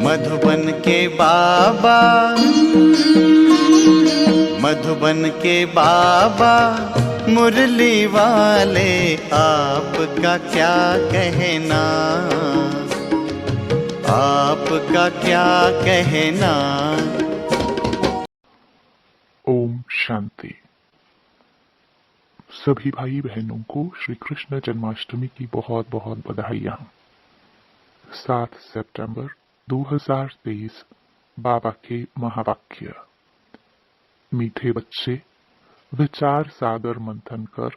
मधुबन के बाबा, मधुबन के बाबा मुरली वाले, आपका क्या कहना, आपका क्या कहना। ओम शांति। सभी भाई बहनों को श्री कृष्ण जन्माष्टमी की बहुत बहुत बधाइयाँ। 7 सितंबर 2023 बाबा के महावाक्य। मीठे बच्चे, विचार सागर मंथन कर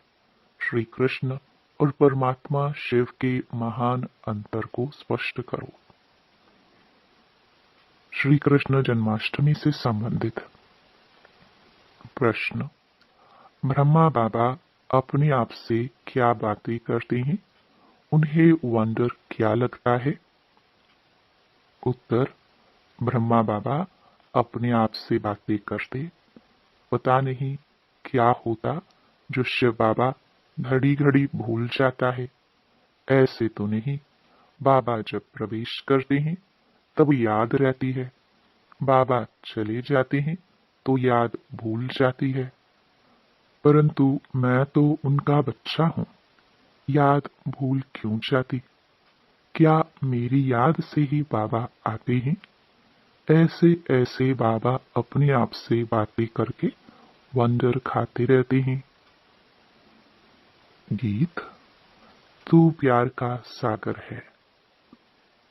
श्री कृष्ण और परमात्मा शिव के महान अंतर को स्पष्ट करो। श्री कृष्ण जन्माष्टमी से संबंधित प्रश्न। ब्रह्मा बाबा अपने आप से क्या बातें करते हैं? उन्हें वंडर क्या लगता है? उत्तर। ब्रह्मा बाबा अपने आप से बातें करते, पता नहीं क्या होता जो शिव बाबा घड़ी घड़ी भूल जाता है। ऐसे तो नहीं, बाबा जब प्रवेश करते हैं तब याद रहती है, बाबा चले जाते हैं तो याद भूल जाती है। परंतु मैं तो उनका बच्चा हूँ, याद भूल क्यों जाती? क्या मेरी याद से ही बाबा आते हैं? ऐसे ऐसे बाबा अपने आप से बातें करके वंडर खाते रहते हैं। गीत। तू प्यार का सागर है।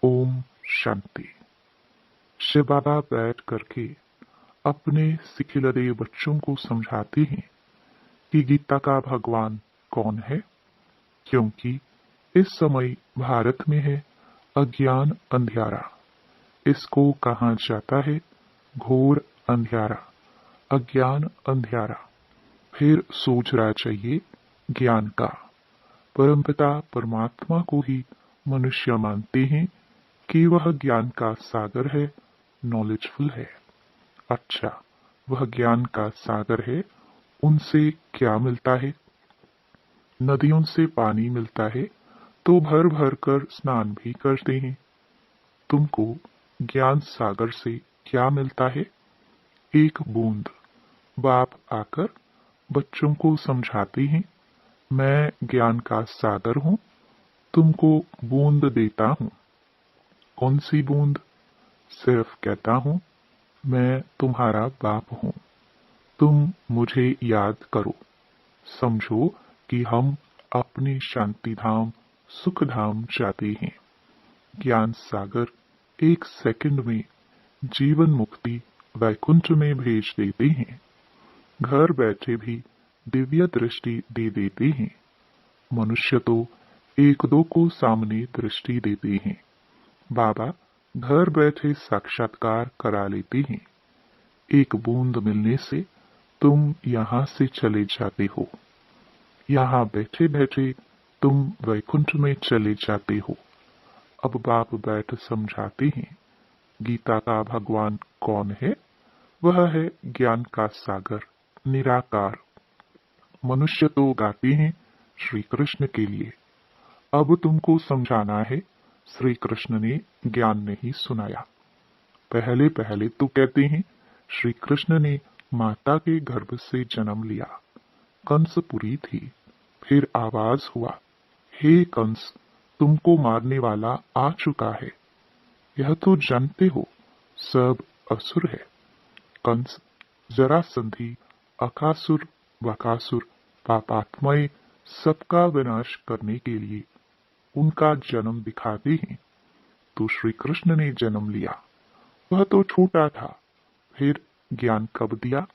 ओम शांति। शिव बाबा बैठ करके अपने सिखिलरे बच्चों को समझाते हैं कि गीता का भगवान कौन है, क्योंकि इस समय भारत में है अज्ञान अंधियारा। इसको कहा जाता है घोर अंधियारा, अज्ञान अंधियारा। फिर सोचना चाहिए ज्ञान का। परमपिता परमात्मा को ही मनुष्य मानते हैं कि वह ज्ञान का सागर है, नॉलेजफुल है। अच्छा, वह ज्ञान का सागर है, उनसे क्या मिलता है? नदियों से पानी मिलता है तो भर भर कर स्नान भी करते हैं। तुमको ज्ञान सागर से क्या मिलता है? एक बूंद। बाप आकर बच्चों को समझाते हैं, मैं ज्ञान का सागर हूँ, तुमको बूंद देता हूँ। कौन सी बूंद? सिर्फ कहता हूँ, मैं तुम्हारा बाप हूँ, तुम मुझे याद करो। समझो कि हम अपने शांति धाम सुख धाम जाते हैं। ज्ञान सागर 1 सेकंड में जीवन मुक्ति वैकुंठ में भेज देते हैं। घर बैठे भी दिव्य दृष्टि दे देते हैं। मनुष्य तो एक दो को सामने दृष्टि देते हैं, बाबा घर बैठे साक्षात्कार करा लेते हैं। एक बूंद मिलने से तुम यहाँ से चले जाते हो, यहाँ बैठे बैठे तुम वैकुंठ में चले जाते हो। अब बाप बैठ समझाते हैं गीता का भगवान कौन है? वह है ज्ञान का सागर, निराकार। मनुष्य तो गाते हैं श्री कृष्ण के लिए। अब तुमको समझाना है, श्री कृष्ण ने ज्ञान नहीं सुनाया। पहले पहले तो कहते हैं श्री कृष्ण ने माता के गर्भ से जन्म लिया, कंसपुरी थी। फिर आवाज हुआ, हे कंस, तुमको मारने वाला आ चुका है। यह तो जानते हो सब असुर है। कंस, जरासंधि, अकासुर, बकासुर, पापात्मय सबका विनाश करने के लिए उनका जन्म दिखाते हैं। तो श्री कृष्ण ने जन्म लिया, वह तो छोटा था। फिर ज्ञान कब दिया?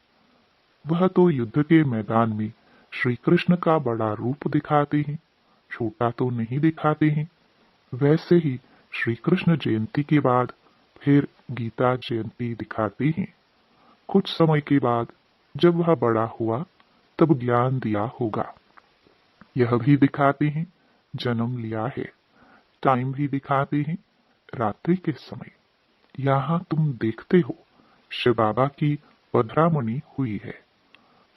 वह तो युद्ध के मैदान में श्री कृष्ण का बड़ा रूप दिखाते हैं, छोटा तो नहीं दिखाते हैं। वैसे ही श्री कृष्ण जयंती के बाद फिर गीता जयंती दिखाते हैं। कुछ समय के बाद जब वह बड़ा हुआ तब ज्ञान दिया होगा। यह भी दिखाते हैं जन्म लिया है। टाइम भी दिखाते हैं, रात्रि के समय। यहाँ तुम देखते हो शिव बाबा की पधरामणि हुई है।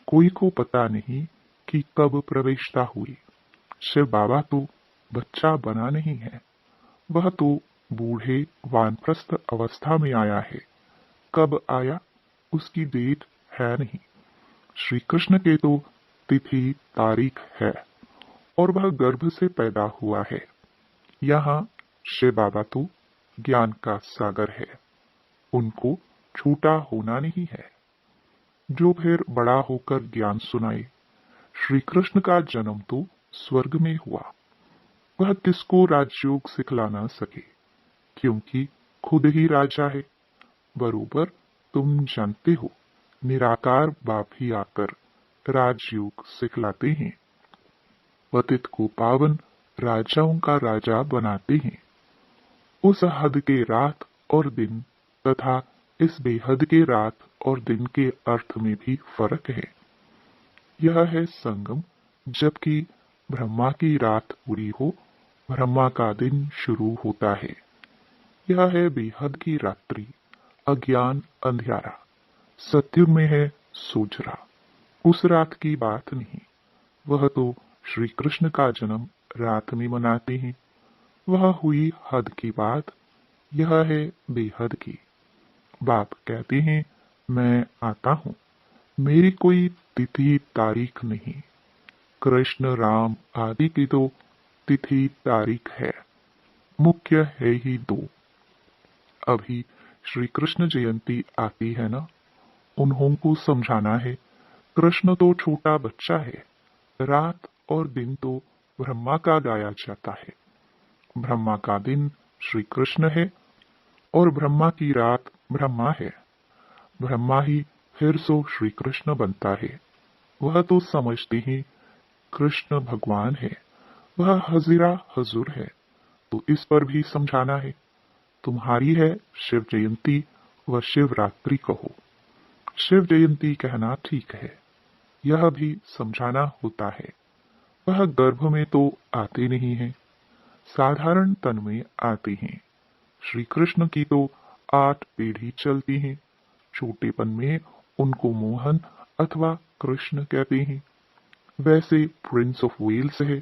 कोई को पता नहीं कि कब प्रवेशता हुई। शिव बाबा तो बच्चा बना नहीं है, वह तो बूढ़े वानप्रस्थ अवस्था में आया है। कब आया उसकी डेट है नहीं। श्री कृष्ण के तो तिथि तारीख है और वह गर्भ से पैदा हुआ है। यहाँ शिव बाबा तो ज्ञान का सागर है, उनको छोटा होना नहीं है। जो फिर बड़ा होकर ज्ञान सुनाए। श्री कृष्ण का जन्म तो स्वर्ग में हुआ। वह किसको राजयोग सिखला ना सके, क्योंकि खुद ही राजा है। बरोबर तुम जानते हो, निराकार बाप ही आकर राजयोग सिखलाते हैं, पतित को पावन राजाओं का राजा बनाते हैं। उस हद के रात और दिन तथा इस बेहद के रात और दिन के अर्थ में भी फर्क है। यह है संगम, जबकि ब्रह्मा की रात पूरी हो, ब्रह्मा का दिन शुरू होता है। यह है बेहद की रात्रि, अज्ञान अंधियारा, सत्युग में है सोजरा। उस रात की बात नहीं, वह तो श्री कृष्ण का जन्म रात में मनाते हैं। वह हुई हद की बात, यह है बेहद की। बाप कहते हैं मैं आता हूँ, मेरी कोई तिथि तारीख नहीं। कृष्ण राम आदि की तो तिथि तारीख है, मुख्य है ही दो। अभी श्री कृष्ण जयंती आती है ना, उन्हों को समझाना है। कृष्ण तो छोटा बच्चा है, रात और दिन तो ब्रह्मा का गाया जाता है। ब्रह्मा का दिन श्री कृष्ण है और ब्रह्मा की रात ब्रह्मा है। ब्रह्मा ही फिर सो श्री कृष्ण बनता है। वह तो समझते हैं कृष्ण भगवान है, वह हजीरा हजूर है। तो इस पर भी समझाना है। तुम्हारी है शिव जयंती व शिवरात्रि कहो। शिव जयंती कहना ठीक है, यह भी समझाना होता है। वह गर्भ में तो आते नहीं है, साधारण तन में आते हैं। श्री कृष्ण की तो 8 पीढ़ी चलती हैं। छोटेपन में उनको मोहन अथवा कृष्ण कहते हैं। वैसे प्रिंस ऑफ वेल्स है,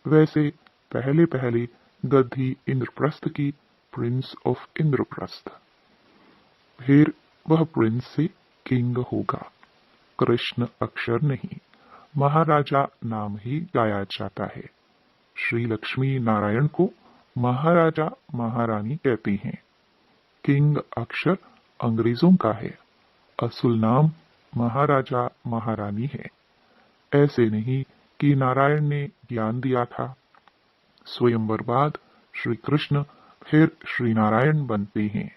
वैसे पहले पहले गद्दी इंद्रप्रस्थ की प्रिंस ऑफ इंद्रप्रस्थ। फिर वह प्रिंस से किंग होगा। कृष्ण अक्षर नहीं, महाराजा नाम ही गाया जाता है। श्री लक्ष्मी नारायण को महाराजा महारानी कहते हैं। किंग अक्षर अंग्रेजों का है, असुल नाम महाराजा महारानी है। ऐसे नहीं कि नारायण ने ज्ञान दिया था, स्वयंवर बाद श्री कृष्ण फिर श्री नारायण बनते हैं।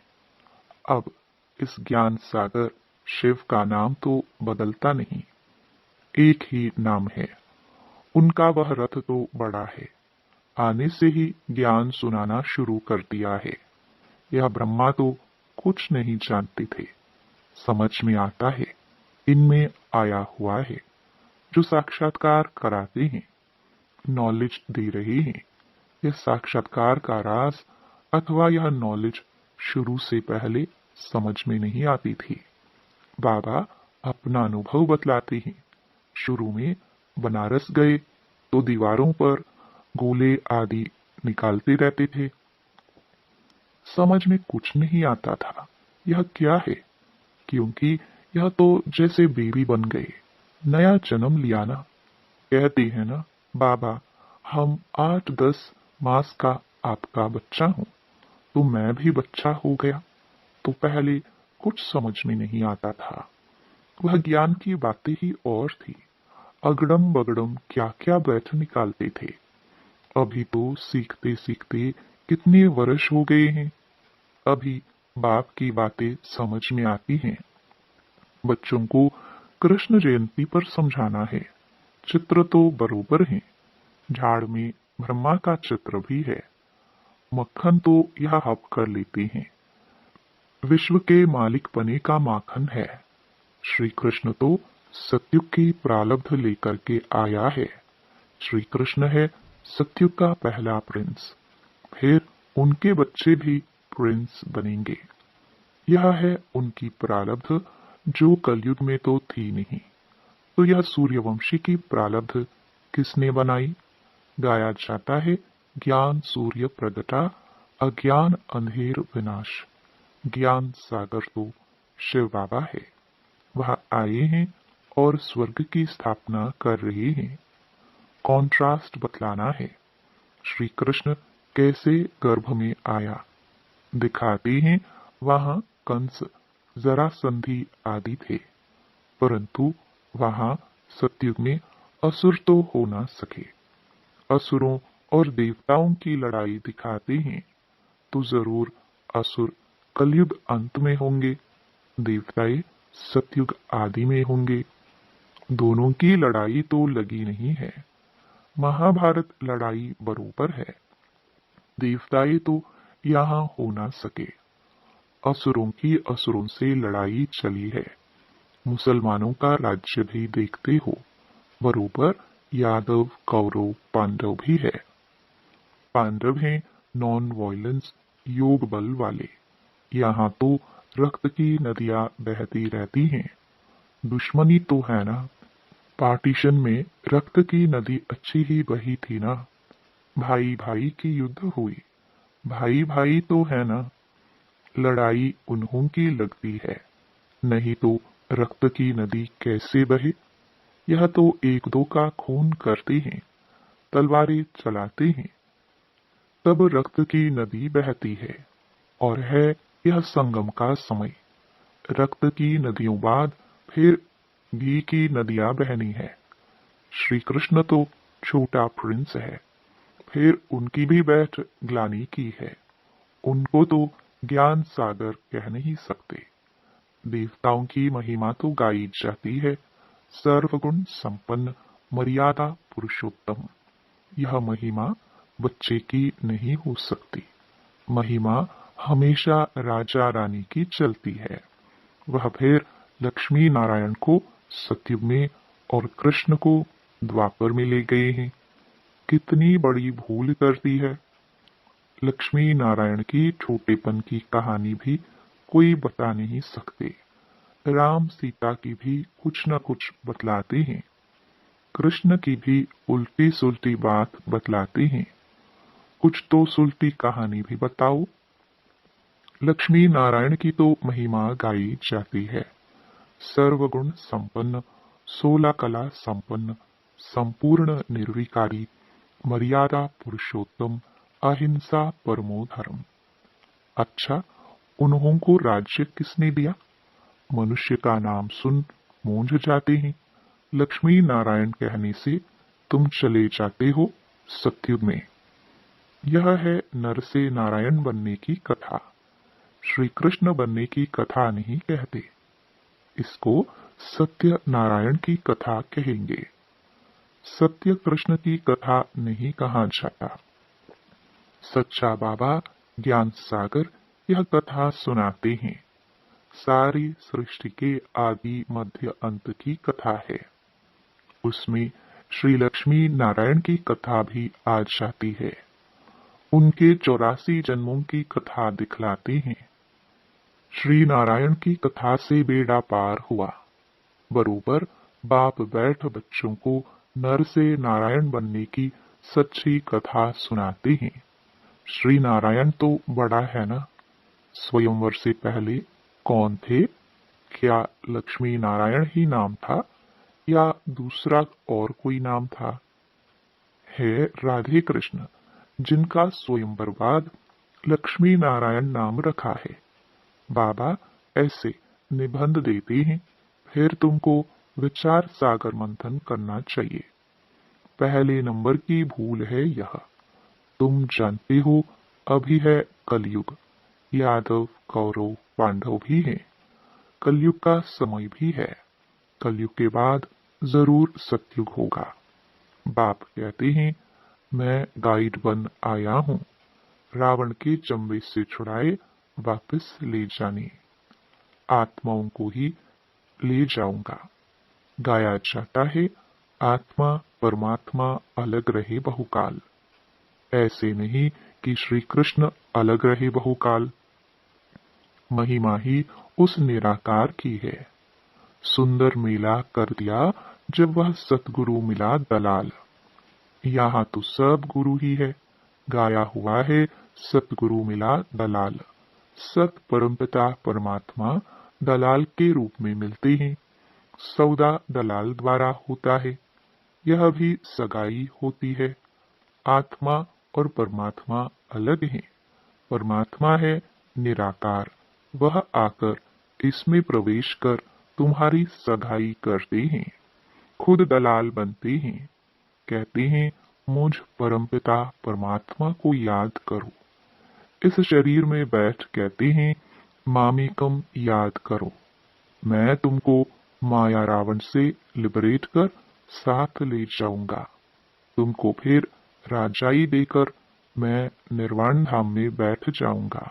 अब इस ज्ञान सागर शिव का नाम तो बदलता नहीं, एक ही नाम है। उनका वह रथ तो बड़ा है, आने से ही ज्ञान सुनाना शुरू कर दिया है। यह ब्रह्मा तो कुछ नहीं जानते थे, समझ में आता है इनमें आया हुआ है जो साक्षात्कार कराते हैं, नॉलेज दे रहे हैं। यह साक्षात्कार का राज अथवा यह नॉलेज शुरू से पहले समझ में नहीं आती थी। बाबा अपना अनुभव बतलाते हैं। शुरू में बनारस गए तो दीवारों पर गोले आदि निकालते रहते थे। समझ में कुछ नहीं आता था यह क्या है, क्योंकि यह तो जैसे बेबी बन गए, नया जन्म लिया ना। कहते हैं ना बाबा, हम 8-10 मास का आपका बच्चा हूं, तो मैं भी बच्चा हो गया। तो पहले कुछ समझ में नहीं आता था। वह ज्ञान की बातें ही और थी। अगड़म बगड़म क्या क्या बैठ निकालते थे। अभी तो सीखते सीखते कितने वर्ष हो गए हैं, अभी बाप की बातें समझ में आती हैं। बच्चों को कृष्ण जयंती पर समझाना है। चित्र तो बरोबर है, झाड़ में ब्रह्मा का चित्र भी है। मक्खन तो यह हप कर लेते हैं, विश्व के मालिक बने का माखन है। श्री कृष्ण तो सत्युग की प्रारब्ध लेकर के आया है। श्री कृष्ण है सत्युग का पहला प्रिंस, फिर उनके बच्चे भी प्रिंस बनेंगे। यह है उनकी प्रारब्ध जो कलयुग में तो थी नहीं। तो यह सूर्यवंशी की प्रारब्ध किसने बनाई? गाया जाता है ज्ञान सूर्य प्रगटा, अज्ञान अंधेर विनाश, ज्ञान सागर तो शिव बाबा है। वह आए हैं और स्वर्ग की स्थापना कर रहे हैं। कॉन्ट्रास्ट बतलाना है। श्री कृष्ण कैसे गर्भ में आया दिखाते हैं। वहां कंस, जरासंधि आदि थे, परंतु वहां सतयुग में असुर तो हो ना सके। असुरों और देवताओं की लड़ाई दिखाते हैं तो जरूर असुर कलयुग अंत में होंगे, देवताएं सतयुग आदि में होंगे। दोनों की लड़ाई तो लगी नहीं है। महाभारत लड़ाई बरोबर है। देवताएं तो यहाँ हो ना सके। असुरों की असुरों से लड़ाई चली है। मुसलमानों का राज्य भी देखते हो, बरोबर यादव कौरव पांडव भी है। पांडव हैं नॉन वायलेंस योग बल वाले। यहाँ तो रक्त की नदियां बहती रहती हैं। दुश्मनी तो है ना। पार्टीशन में रक्त की नदी अच्छी ही बही थी ना। भाई भाई की युद्ध हुई, भाई भाई तो है ना। लड़ाई उन्हों की लगती है, नहीं तो रक्त की नदी कैसे बहे। यह तो एक दो का खून करते हैं, तलवारें चलाते हैं, तब रक्त की नदी बहती है। और है यह संगम का समय। रक्त की नदियों बाद फिर घी की नदियां बहनी है। श्री कृष्ण तो छोटा प्रिंस है, फिर उनकी भी बैठ ग्लानी की है। उनको तो ज्ञान सागर कह नहीं सकते। देवताओं की महिमा तो गाई जाती है। सर्वगुण संपन्न मर्यादा पुरुषोत्तम। यह महिमा बच्चे की नहीं हो सकती। महिमा हमेशा राजा रानी की चलती है। वह फिर लक्ष्मी नारायण को सतयुग में और कृष्ण को द्वापर में ले गए हैं। कितनी बड़ी भूल करती है। लक्ष्मी नारायण की छोटेपन की कहानी भी कोई बता नहीं सकते। राम सीता की भी कुछ न कुछ बतलाते हैं। कृष्ण की भी उल्टी सुलटी बात बतलाते हैं। कुछ तो सुलटी कहानी भी बताओ। लक्ष्मी नारायण की तो महिमा गाई जाती है। सर्वगुण संपन्न, 16 कला संपन्न, संपूर्ण निर्विकारी, मर्यादा पुरुषोत्तम, अहिंसा परमो धर्म। अच्छा, उन्हों को राज्य किसने दिया? मनुष्य का नाम सुन मूंझ जाते हैं। लक्ष्मी नारायण कहने से तुम चले जाते हो सतयुग में। यह है नर से नारायण बनने की कथा। श्री कृष्ण बनने की कथा नहीं कहते। इसको सत्य नारायण की कथा कहेंगे। सत्य कृष्ण की कथा नहीं कहा जाता। सच्चा बाबा ज्ञान सागर यह कथा सुनाते हैं। सारी सृष्टि के आदि मध्य अंत की कथा है। उसमें श्री लक्ष्मी नारायण की कथा भी आ जाती है। उनके 84 जन्मों की कथा दिखलाते हैं। श्री नारायण की कथा से बेड़ा पार हुआ। बरोबर बाप बैठ बच्चों को नर से नारायण बनने की सच्ची कथा सुनाते हैं। श्री नारायण तो बड़ा है ना। स्वयंवर से पहले कौन थे? क्या लक्ष्मी नारायण ही नाम था या दूसरा और कोई नाम था? है राधे कृष्ण, जिनका स्वयंवर बाद लक्ष्मी नारायण नाम रखा है। बाबा ऐसे निबंध देते हैं, फिर तुमको विचार सागर मंथन करना चाहिए। पहले नंबर की भूल है यह। तुम जानते हो अभी है कलयुग। यादव कौरव पांडव भी हैं। कलयुग का समय भी है। कलयुग के बाद जरूर सतयुग होगा। बाप कहते हैं, मैं गाइड बन आया हूँ, रावण के चंबे से छुड़ाए वापस ले जाने। आत्माओं को ही ले जाऊंगा। गाया जाता है, आत्मा परमात्मा अलग रहे बहुकाल। ऐसे नहीं कि श्री कृष्ण अलग रहे बहुकाल। महिमा ही उस निराकार की है। सुंदर मेला कर दिया जब वह सतगुरु मिला दलाल। यहाँ तो सब गुरु ही है, गाया हुआ है, सतगुरु मिला दलाल। सत परमपिता परमात्मा दलाल के रूप में मिलते हैं। सौदा दलाल द्वारा होता है। यह भी सगाई होती है। आत्मा और परमात्मा अलग हैं। परमात्मा है निराकार। वह आकर इसमें प्रवेश कर तुम्हारी सगाई करते हैं, खुद दलाल बनते हैं। कहते हैं मुझ परमपिता परमात्मा को याद करो। इस शरीर में बैठ कहते हैं मामेकम याद करो। मैं तुमको माया रावण से लिबरेट कर साथ ले जाऊंगा। तुमको फिर राजाई देकर मैं निर्वाण धाम में बैठ जाऊंगा।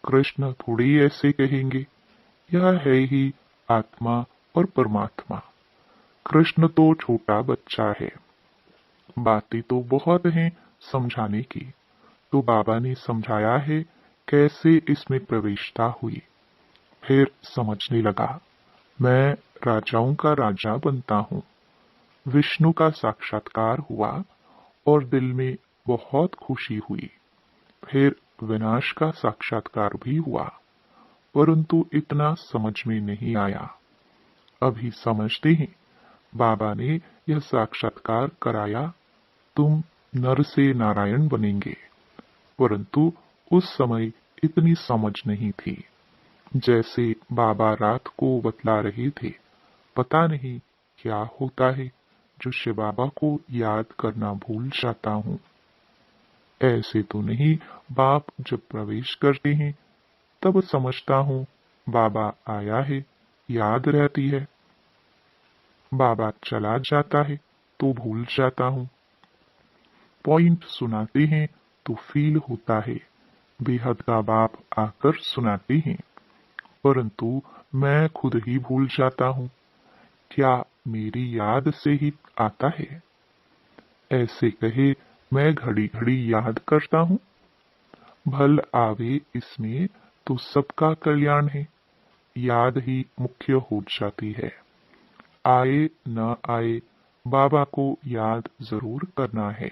कृष्ण थोड़ी ऐसे कहेंगे। यह है ही आत्मा और परमात्मा। कृष्ण तो छोटा बच्चा है। बातें तो बहुत हैं समझाने की। तो बाबा ने समझाया है कैसे इसमें प्रवेशता हुई। फिर समझने लगा मैं राजाओं का राजा बनता हूँ। विष्णु का साक्षात्कार हुआ और दिल में बहुत खुशी हुई। फिर विनाश का साक्षात्कार भी हुआ, परंतु इतना समझ में नहीं आया। अभी समझते हैं। बाबा ने यह साक्षात्कार कराया, तुम नर से नारायण बनेंगे। परंतु उस समय इतनी समझ नहीं थी। जैसे बाबा रात को बतला रहे थे, पता नहीं क्या होता है जो शिव बाबा को याद करना भूल जाता हूँ। ऐसे तो नहीं, बाप जब प्रवेश करते हैं तब समझता हूँ बाबा आया है, याद रहती है। बाबा चला जाता है तो भूल जाता हूँ। पॉइंट सुनाते हैं तो फील होता है बेहद का बाप आकर सुनाते हैं, परंतु मैं खुद ही भूल जाता हूँ। क्या मेरी याद से ही आता है? ऐसे कहे मैं घड़ी घड़ी याद करता हूँ। भल आवे इसमें तो सबका कल्याण है। याद ही मुख्य हो जाती है। आए न आए बाबा को याद जरूर करना है।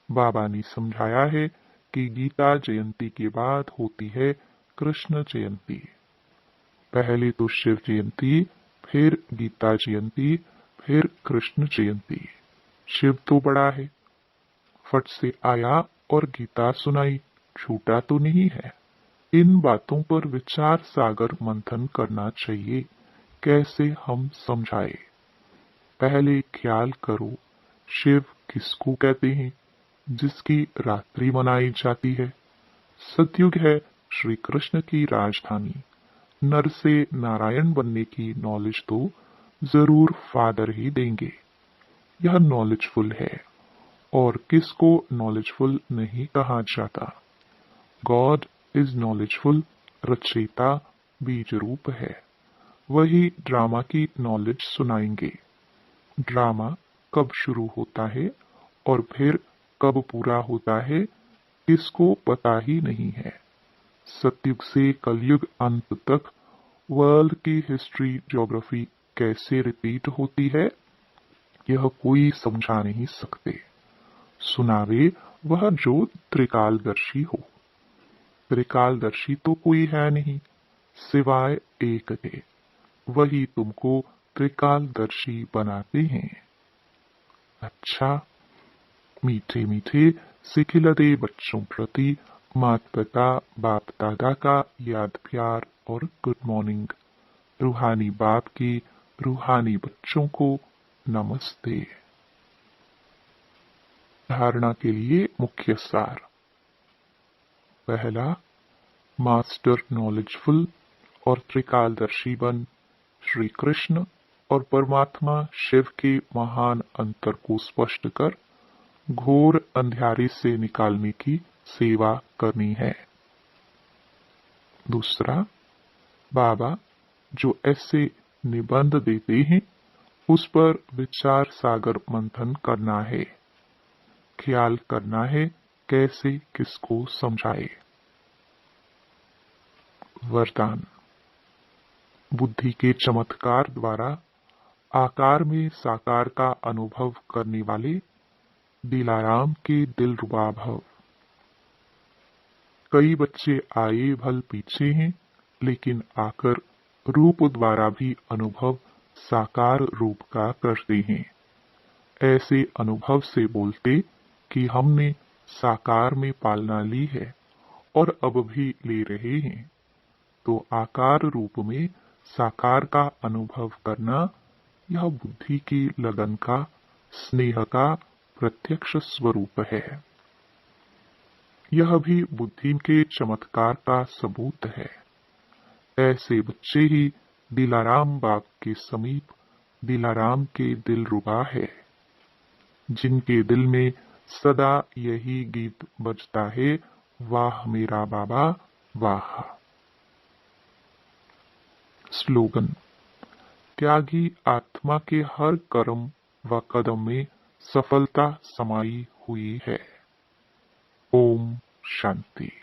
बाबा ने समझाया है कि गीता जयंती के बाद होती है कृष्ण जयंती। पहले तो शिव जयंती, फिर गीता जयंती, फिर कृष्ण जयंती। शिव तो बड़ा है, फट से आया और गीता सुनाई, छूटा तो नहीं है। इन बातों पर विचार सागर मंथन करना चाहिए, कैसे हम समझाए। पहले ख्याल करो शिव किसको कहते हैं जिसकी रात्रि मनाई जाती है। सतयुग है श्री कृष्ण की राजधानी। नर से नारायण बनने की नॉलेज तो जरूर फादर ही देंगे। यह नॉलेजफुल है, और किसको नॉलेजफुल नहीं कहा जाता। God is knowledgeful. रचयिता बीज रूप है। वही ड्रामा की नॉलेज सुनाएंगे। ड्रामा कब शुरू होता है और फिर कब पूरा होता है किसको पता ही नहीं है। सतयुग से कलयुग अंत तक वर्ल्ड की हिस्ट्री ज्योग्राफी कैसे रिपीट होती है यह कोई समझा नहीं सकते। सुनावे वह जो त्रिकालदर्शी हो। त्रिकालदर्शी तो कोई है नहीं सिवाय एक के। वही तुमको त्रिकालदर्शी बनाते हैं। अच्छा, मीठे मीठे सिखिलते बच्चों प्रति माता पिता बाप दादा का याद प्यार और गुड मॉर्निंग। रूहानी बाप की रूहानी बच्चों को नमस्ते। धारणा के लिए मुख्य सार। पहला, मास्टर नॉलेजफुल और त्रिकालदर्शी बन श्री कृष्ण और परमात्मा शिव के महान अंतर को स्पष्ट कर घोर अंधियारे से निकालने की सेवा करनी है। दूसरा, बाबा जो ऐसे निबंध देते हैं उस पर विचार सागर मंथन करना है। ख्याल करना है कैसे किसको समझाए। वरदान। बुद्धि के चमत्कार द्वारा आकार में साकार का अनुभव करने वाले दिलाराम के दिलरुबा भव। कई बच्चे आए भल पीछे हैं, लेकिन आकर रूप द्वारा भी अनुभव साकार रूप का करते हैं। ऐसे अनुभव से बोलते कि हमने साकार में पालना ली है और अब भी ले रहे हैं। तो आकार रूप में साकार का अनुभव करना, यह बुद्धि की लगन का, स्नेह का प्रत्यक्ष स्वरूप है। यह भी बुद्धि के चमत्कार का सबूत है। ऐसे बच्चे ही दिलाराम बाग के समीप दिलाराम के दिलरुबा है, जिनके दिल में सदा यही गीत बजता है, वाह मेरा बाबा वाह। स्लोगन: त्यागी आत्मा के हर कर्म व कदम में सफलता समाई हुई है। ओम शांति।